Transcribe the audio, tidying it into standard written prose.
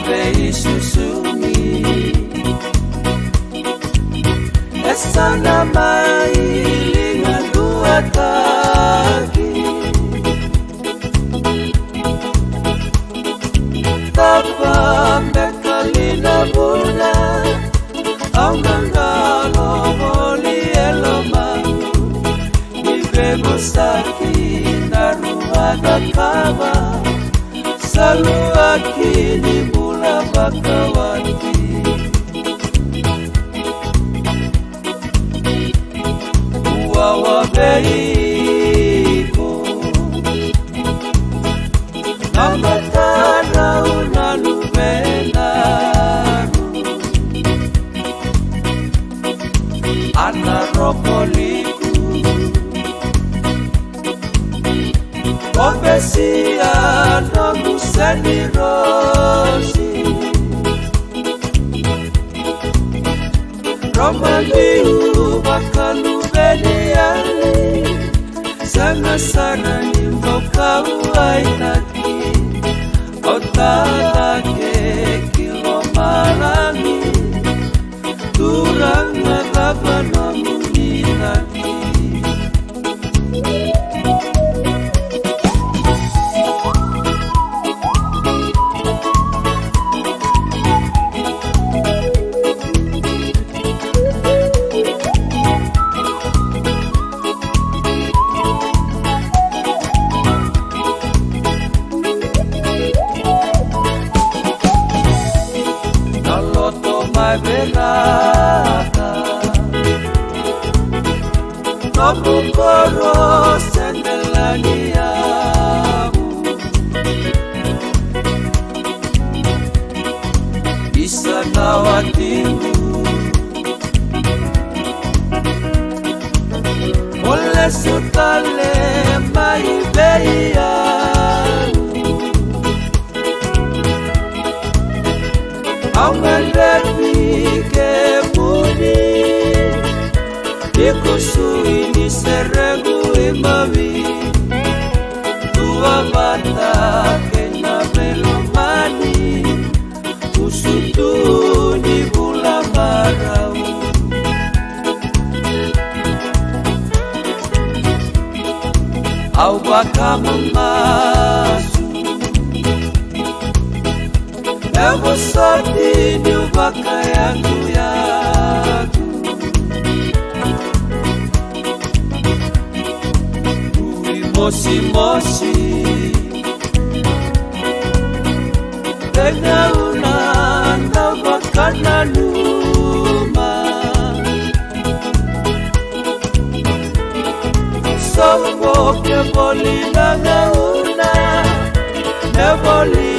bei susumi Esana mailinga duatagi Tapa mekalina buna Au ngangalo boli elomangu Nivego saki naruada kawa Salu akini mula bakawati Uwawa beiko Namatana unalumenaru Ana rokoliku Obesia no museni rosi Romaliu bakalu beniali Sana sana nimboka uainaki Otalake kilo marami Turang nagabana muninaki Verata no bukoro sendelaniamu bisa nawatimu oleh sutale mai beia Aumelepi ke muni Ikusui ni seregu imawi Tua mata kena melomani Usutu ni bula marau Au baka memasu Evo soti ni ubaka yangu yangu Ui mosi mosi Tena unanda bakana luma Sopo ke boli na gauna Ne boli